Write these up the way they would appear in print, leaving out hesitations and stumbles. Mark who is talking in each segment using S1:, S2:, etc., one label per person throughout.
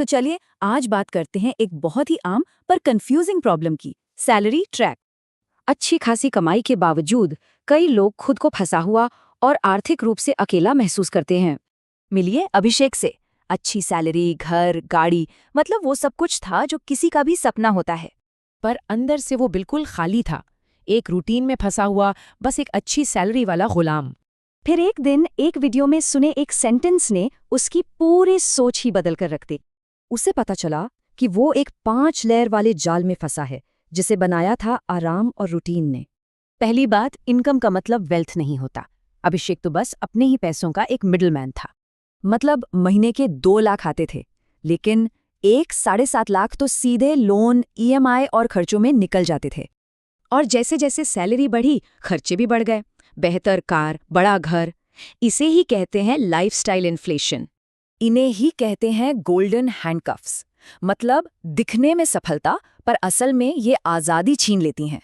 S1: तो चलिए आज बात करते हैं एक बहुत ही आम पर कंफ्यूजिंग प्रॉब्लम की, सैलरी ट्रैक। अच्छी खासी कमाई के बावजूद कई लोग खुद को फंसा हुआ और आर्थिक रूप से अकेला महसूस करते हैं। मिलिए अभिषेक से। अच्छी सैलरी, घर, गाड़ी, मतलब वो सब कुछ था जो किसी का भी सपना होता है।
S2: पर अंदर से वो बिल्कुल खाली था, एक रूटीन में फंसा हुआ, बस एक अच्छी सैलरी वाला गुलाम।
S1: फिर एक दिन एक वीडियो में सुने एक सेंटेंस ने उसकी पूरी सोच ही बदल कर रख दी। उसे पता चला कि वो एक 5 लेयर वाले जाल में फंसा है जिसे बनाया था आराम और रूटीन ने। पहली बात, इनकम का मतलब वेल्थ नहीं होता। अभिषेक तो बस अपने ही पैसों का एक मिडलमैन था। मतलब महीने के 2 लाख आते थे, लेकिन 1-7.5 लाख तो सीधे लोन, ईएमआई और खर्चों में निकल जाते थे। और जैसे जैसे सैलरी बढ़ी, खर्चे भी बढ़ गए। बेहतर कार, बड़ा घर, इसे ही कहते हैं लाइफस्टाइल इन्फ्लेशन। इन्हें ही कहते हैं गोल्डन हैंडकफ्स। मतलब दिखने में सफलता, पर असल में ये आज़ादी छीन लेती हैं।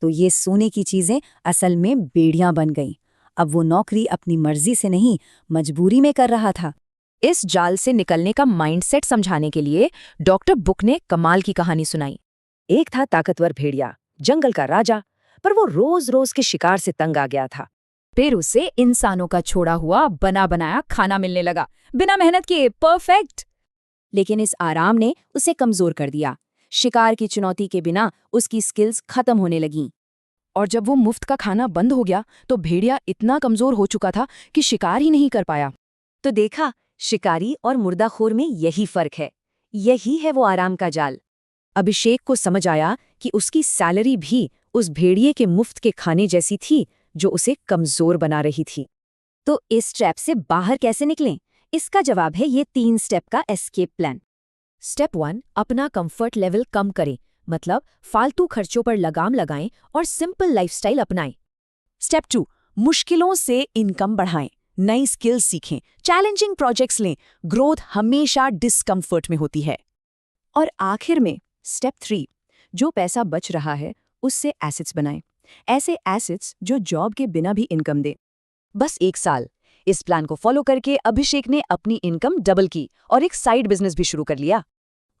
S1: तो ये सोने की चीज़ें असल में बेड़ियां बन गईं। अब वो नौकरी अपनी मर्जी से नहीं, मजबूरी में कर रहा था। इस जाल से निकलने का माइंडसेट समझाने के लिए डॉक्टर बुक ने कमाल की कहानी सुनाई। एक था ताकतवर भेड़िया, जंगल का राजा, पर वो रोज रोज के शिकार से तंग आ गया था। फिर उसे इंसानों का छोड़ा हुआ बना बनाया खाना मिलने लगा, बिना मेहनत किए, परफेक्ट। लेकिन इस आराम ने उसे कमजोर कर दिया। शिकार की चुनौती के बिना उसकी स्किल्स खत्म होने लगीं।
S2: और जब वो मुफ्त का खाना बंद हो गया तो भेड़िया इतना कमजोर हो चुका था कि शिकार ही नहीं कर पाया।
S1: तो देखा, शिकारी और मुर्दाखोर में यही फर्क है। यही है वो आराम का जाल। अभिषेक को समझ आया कि उसकी सैलरी भी उस भेड़िए के मुफ्त के खाने जैसी थी जो उसे कमजोर बना रही थी। तो इस ट्रैप से बाहर कैसे निकलें? इसका जवाब है ये 3 स्टेप का एस्केप प्लान।
S2: स्टेप 1, अपना कंफर्ट लेवल कम करें, मतलब फालतू खर्चों पर लगाम लगाएं और सिंपल लाइफस्टाइल अपनाएं।
S1: स्टेप 2, मुश्किलों से इनकम बढ़ाएं, नई स्किल्स सीखें, चैलेंजिंग प्रोजेक्ट्स लें। ग्रोथ हमेशा डिस्कम्फर्ट में होती है। और आखिर में स्टेप 3, जो पैसा बच रहा है उससे एसेट्स बनाएं। ऐसे एसेट्स जो जॉब के बिना भी इनकम दे। बस 1 साल इस प्लान को फॉलो करके अभिषेक ने अपनी इनकम डबल की और एक साइड बिजनेस भी शुरू कर लिया।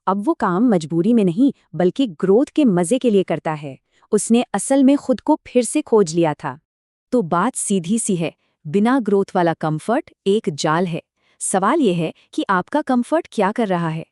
S1: अब वो काम मजबूरी में नहीं, बल्कि ग्रोथ के मजे के लिए करता है। उसने असल में खुद को फिर से खोज लिया था। तो बात सीधी सी है, बिना ग्रोथ वाला कंफर्ट एक जाल है। सवाल यह है कि आपका कंफर्ट क्या कर रहा है?